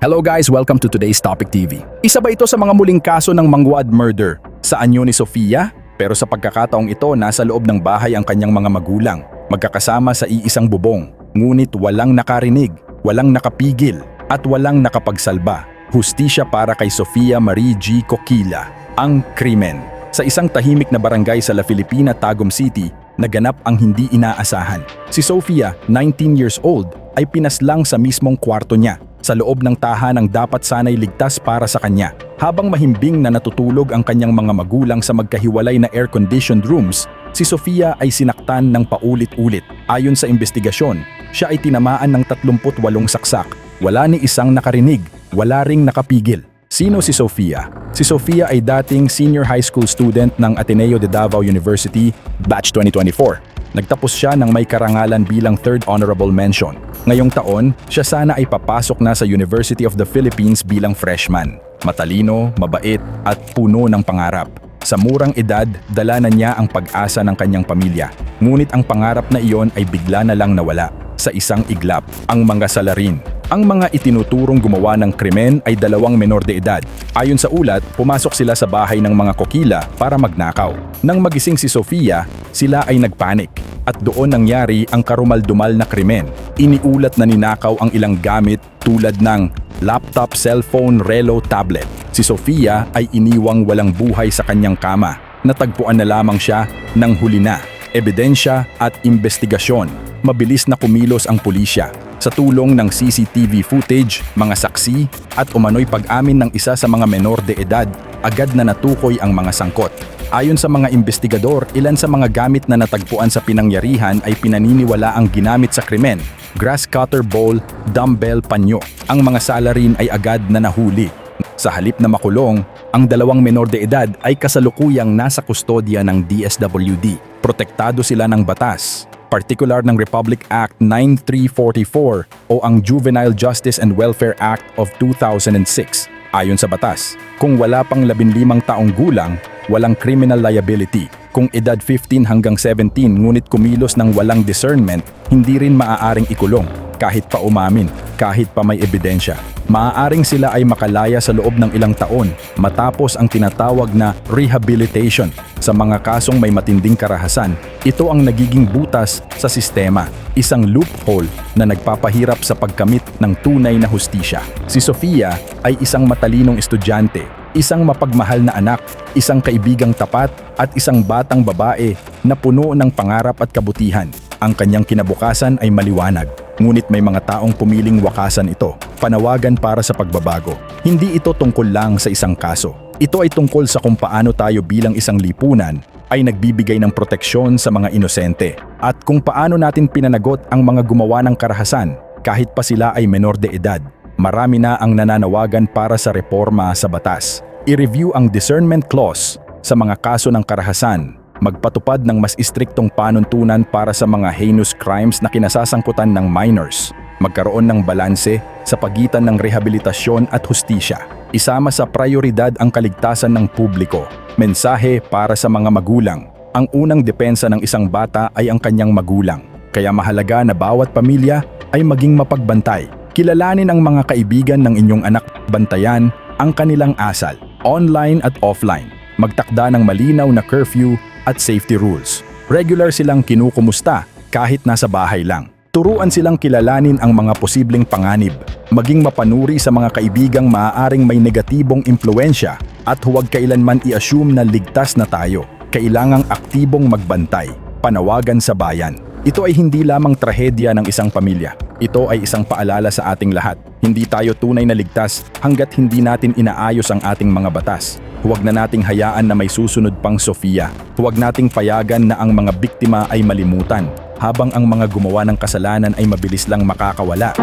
Hello guys, welcome to today's Topic TV. Isa ba ito sa mga muling kaso ng Mangwad murder sa anyo ni Sofia? Pero sa pagkakataong ito, nasa loob ng bahay ang kanyang mga magulang, magkakasama sa iisang bubong. Ngunit walang nakarinig, walang nakapigil, at walang nakapagsalba. Hustisya para kay Sofia Marie G. Coquila. Ang krimen. Sa isang tahimik na barangay sa La Filipina, Tagum City, naganap ang hindi inaasahan. Si Sofia, 19 years old, ay pinaslang sa mismong kwarto niya, sa loob ng tahanang dapat sanay ligtas para sa kanya. Habang mahimbing na natutulog ang kanyang mga magulang sa magkahiwalay na air-conditioned rooms, si Sofia ay sinaktan ng paulit-ulit. Ayon sa investigasyon, siya ay tinamaan ng 38 saksak. Wala ni isang nakarinig, wala ring nakapigil. Sino si Sofia? Si Sofia ay dating senior high school student ng Ateneo de Davao University, batch 2024. Nagtapos siya ng may karangalan bilang third honorable mention. Ngayong taon, siya sana ay papasok na sa University of the Philippines bilang freshman. Matalino, mabait, at puno ng pangarap. Sa murang edad, dala na niya ang pag-asa ng kanyang pamilya. Ngunit ang pangarap na iyon ay bigla na lang nawala. Sa isang iglap, ang mga salarin. Ang mga itinuturong gumawa ng krimen ay 2 menor de edad. Ayon sa ulat, pumasok sila sa bahay ng mga Coquila para magnakaw. Nang magising si Sofia, sila ay nagpanik. At doon nangyari ang karumal-dumal na krimen. Iniulat na ninakaw ang ilang gamit tulad ng laptop, cellphone, relo, tablet. Si Sofia ay iniwang walang buhay sa kanyang kama. Natagpuan na lamang siya ng huli na. Ebidensya at investigasyon. Mabilis na kumilos ang pulisya. Sa tulong ng CCTV footage, mga saksi, at umano'y pag-amin ng isa sa mga menor de edad, agad na natukoy ang mga sangkot. Ayon sa mga investigador, ilan sa mga gamit na natagpuan sa pinangyarihan ay pinaniniwala ang ginamit sa krimen. Grass cutter bowl, dumbbell, panyo. Ang mga salarin ay agad na nahuli. Sa halip na makulong, ang 2 menor de edad ay kasalukuyang nasa kustodya ng DSWD. Protektado sila ng batas, particular ng Republic Act 9344 o ang Juvenile Justice and Welfare Act of 2006. Ayon sa batas, kung wala pang 15 taong gulang, walang criminal liability. Kung edad 15 hanggang 17 ngunit kumilos ng walang discernment, hindi rin maaaring ikulong kahit pa umamin, kahit pa may ebidensya. Maaaring sila ay makalaya sa loob ng ilang taon matapos ang tinatawag na rehabilitation. Sa mga kasong may matinding karahasan, ito ang nagiging butas sa sistema, isang loophole na nagpapahirap sa pagkamit ng tunay na hustisya. Si Sofia ay isang matalinong estudyante, isang mapagmahal na anak, isang kaibigang tapat at isang batang babae na puno ng pangarap at kabutihan. Ang kanyang kinabukasan ay maliwanag, ngunit may mga taong pumiling wakasan ito, panawagan para sa pagbabago. Hindi ito tungkol lang sa isang kaso. Ito ay tungkol sa kung paano tayo bilang isang lipunan ay nagbibigay ng proteksyon sa mga inosente at kung paano natin pinanagot ang mga gumawa ng karahasan kahit pa sila ay menor de edad. Marami na ang nananawagan para sa reforma sa batas. I-review ang discernment clause sa mga kaso ng karahasan. Magpatupad ng mas istriktong panuntunan para sa mga heinous crimes na kinasasangkutan ng minors. Magkaroon ng balanse sa pagitan ng rehabilitasyon at hustisya. Isama sa prioridad ang kaligtasan ng publiko. Mensahe para sa mga magulang. Ang unang depensa ng isang bata ay ang kanyang magulang. Kaya mahalaga na bawat pamilya ay maging mapagbantay. Kilalanin ang mga kaibigan ng inyong anak, bantayan ang kanilang asal, online at offline. Magtakda ng malinaw na curfew at safety rules. Regular silang kinukumusta kahit nasa bahay lang. Turuan silang kilalanin ang mga posibleng panganib, maging mapanuri sa mga kaibigang maaaring may negatibong impluensya at huwag kailanman i-assume na ligtas na tayo. Kailangang aktibong magbantay, panawagan sa bayan. Ito ay hindi lamang trahedya ng isang pamilya. Ito ay isang paalala sa ating lahat. Hindi tayo tunay na ligtas hanggat hindi natin inaayos ang ating mga batas. Huwag na nating hayaan na may susunod pang Sofia. Huwag nating payagan na ang mga biktima ay malimutan, habang ang mga gumawa ng kasalanan ay mabilis lang makakawala.